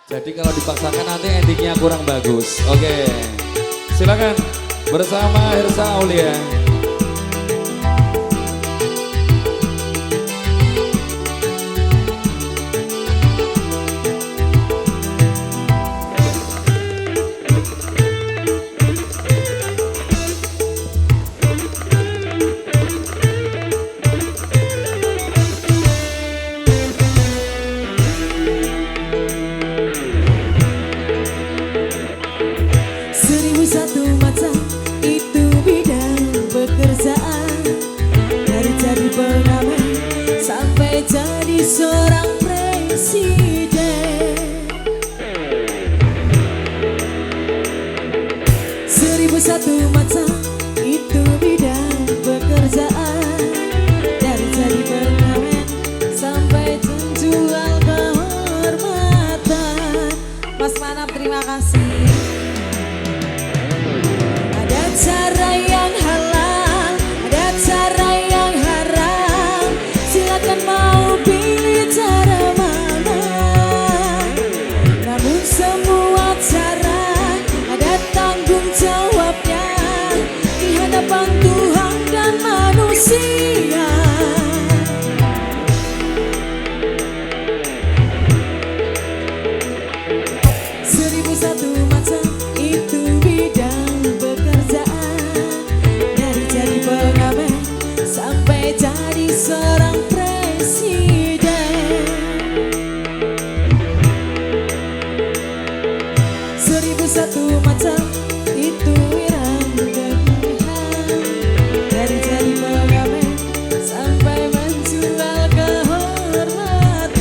Jadi kalau dipaksakan nanti endingnya kurang bagus. Oke, silakan bersama Hersa Aulia. Satu mata itu bidang pekerjaan, dari jadi pengamen sampai jadi seorang presiden. 1001 mata itu bidang pekerjaan, dari jadi pengamen sampai menjual kehormatan. Mas Manap, terima kasih. Cara yang halal, ada cara yang haram. Silakan mau pilih cara mana. Namun semua cara ada tanggung jawabnya di hadapan Tuhan dan manusia. Seribu satu mata itu bidang sampai jadi seorang presiden. 1001 mata itu wirang Tuhan, dari jadi pengamen sampai menjual kehormatan.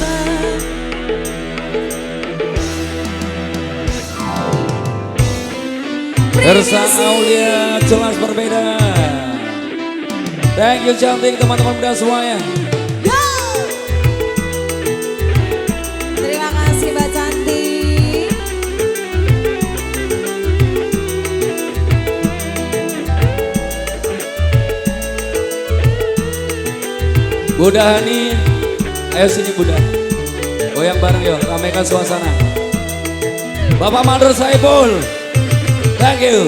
Hersa Aulia jelas berbeda. Thank you cantik teman-teman muda semuanya. Terima kasih Mbak Cantik. Bunda Hani, ayo sini Bunda. Goyang bareng yuk, ramaikan suasana. Bapak Mandor Saiful, thank you.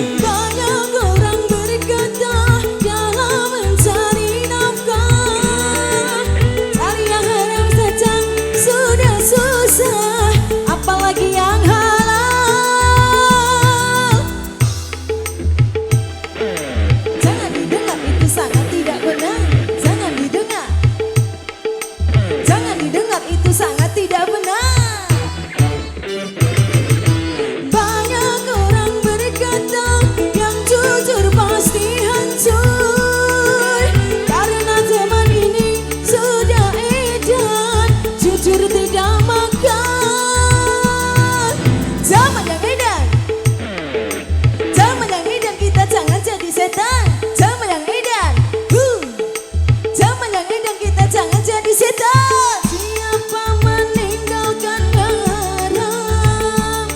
Apalagi yang halal, jangan didengar, itu sangat tidak benar. Jangan didengar, jangan didengar, itu sangat tidak benar. Banyak orang berkata yang jujur pasti hancur, karena zaman ini sudah edan jujur tidak makan. Zaman yang edan, zaman yang edan, kita jangan jadi setan. Siapa meninggalkan yang haram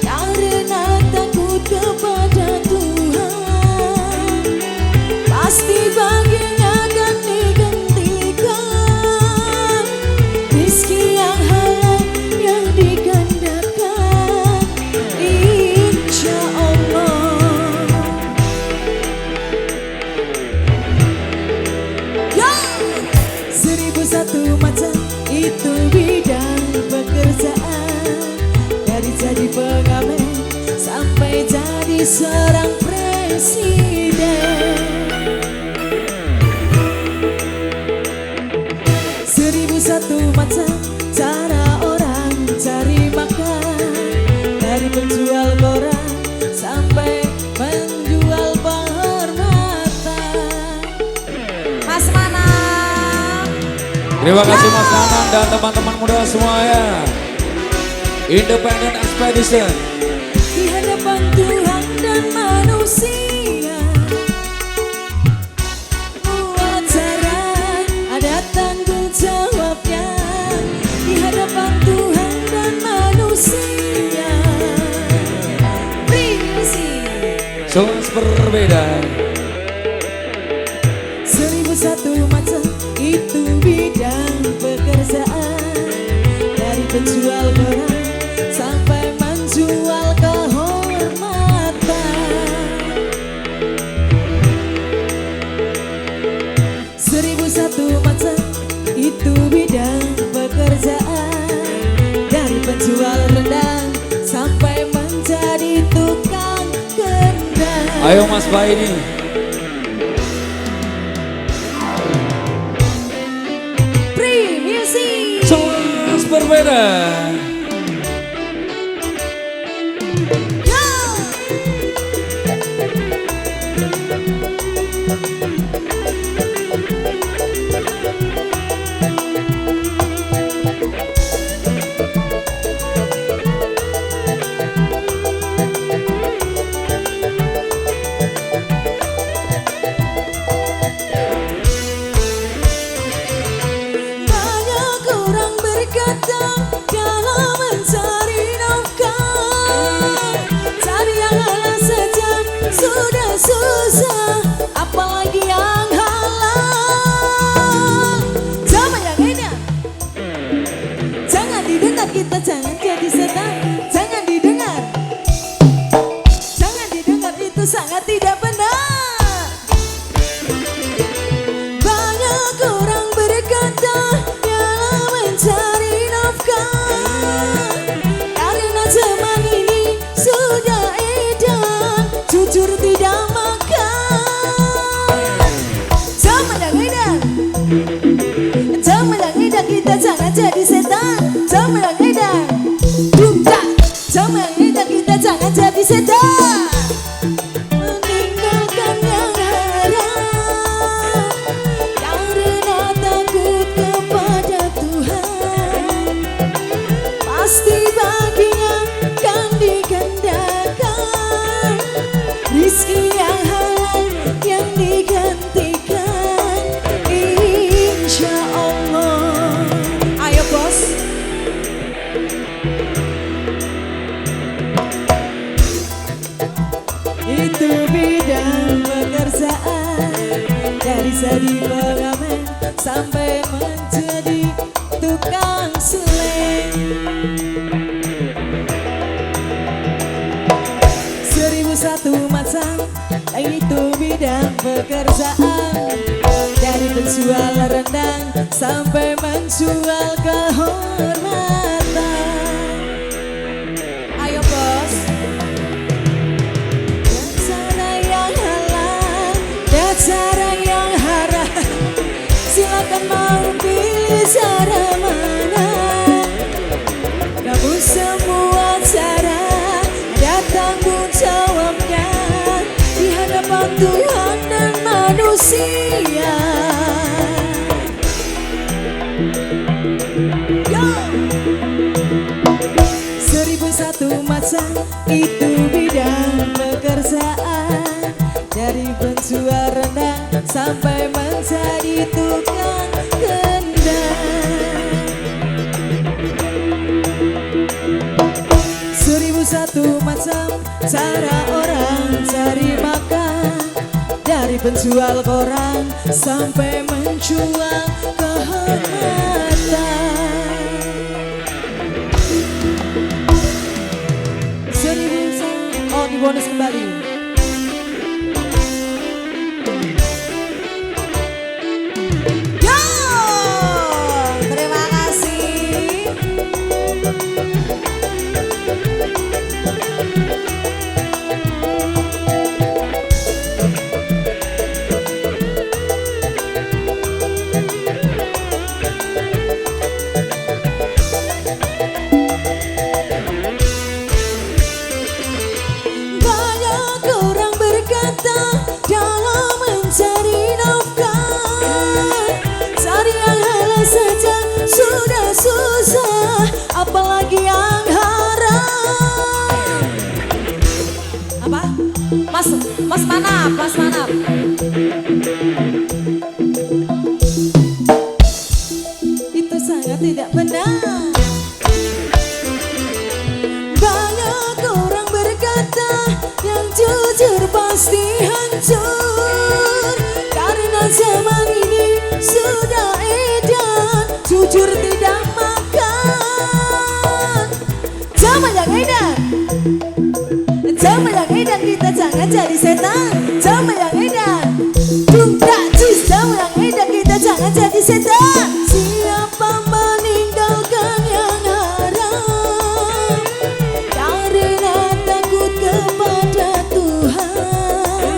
karena takut kepada Tuhan, pasti baginya akan digantikan rezeki yang halal yang digandakan, insya Allah. 1001 mata itu bidang pekerjaan, dari jadi pengamen sampai jadi seorang presiden. 1001 mata cara orang cari makan, dari penjual koran sampai menjual kehormatan. Mas Manap. Terima kasih Mas Nanang dan teman-teman muda semuanya. Independent Expedition. Di hadapan Tuhan dan manusia, wawancara ada tanggung jawabnya di hadapan Tuhan dan manusia. Privasi Jelas berbeda. 1001 mata itu bidang pekerjaan, dari penjual koran Ayo Mas Baini. Free Music. Jelas berbeda. Banyak orang berkata dalam mencari nafkah, cari yang halal saja sudah susah, apalagi yang halal. Zaman yang enak, jangan didengar, kita jangan jadi setan. Jangan didengar, jangan didengar, itu sangat tidak benar. Banyak orang berkata dalam mencari nafkah, karena zaman ini sudah edan, jujur tidak makan. Zaman yang edan, zaman yang edan, kita jangan jadi setan. Zaman yang edan, dumdak. Zaman yang edan, kita jangan jadi setan. Meninggalkan yang haram karena takut kepada Tuhan, pasti baginya kan digandakan rizki yang halal yang digantikan, insya Allah. Ayo bos. Itu bidang pekerjaan, dari jadi pengamen sampai menjadi tukang seleng. 1001 macam, itu bidang pekerjaan, dari penjual rendang sampai menjual kehormatan. Ayo bos. Cara yang halal dan cara yang haram, silakan mau pilih cara mana. Namun semua cara ada tanggung jawabnya di hadapan Tuhan dan manusia. Yo! 1001 macam, itu bidang pekerjaan, dari penjual rendang sampai menjadi tukang kendang. 1001 macam cara orang cari makan, dari penjual koran sampai menjual kehormatan. 1001, oh dibonus kembali. Yo, terima kasih. Banyak orang berkata dalam mencari nafkah, cari yang halal saja sudah susah, apalagi yang haram. Apa? Mas Manap, Mas Manap. Itu sangat tidak benar. Banyak orang berkata yang jujur pasti hancur, karena zaman ini sudah edan, jujur tidak makan. Zaman yang edan, zaman yang edan, kita jangan jadi setan. Zaman yang edan, dumdak jis. Zaman yang edan, kita jangan jadi setan. Siapa meninggalkan yang haram karena takut kepada Tuhan,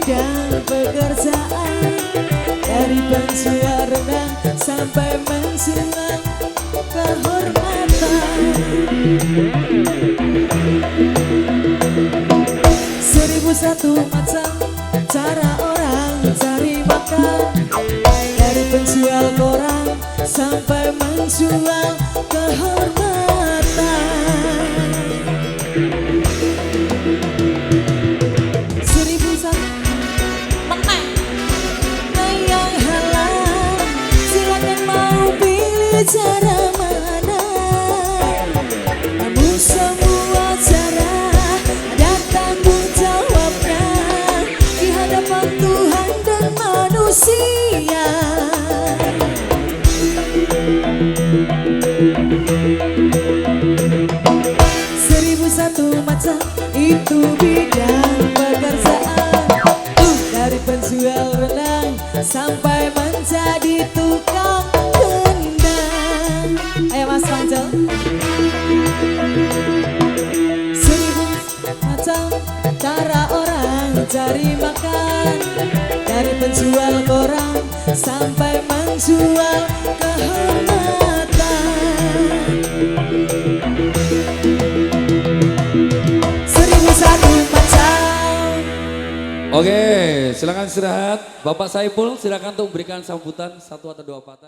bidang pekerjaan, dari penjual rendang sampai menjual kehormatan. 1001 macam cara orang cari makan, dari penjual koran sampai menjual kehormatan. 1001 yang halal, silakan mau pilih cara mana. Namun semua cara ada tanggung jawabnya di hadapan Tuhan dan manusia. 1001 macam itu bidang pekerjaan, dari penjual rendang sampai menjadi tukang kendang. Ayo Mas Pancel. 1000 macam cara orang cari makan, dari penjual koran sampai menjual kehormatan. 1001 macam. Oke, silakan istirahat. Bapak Saipul silakan untuk berikan sambutan satu atau dua patah.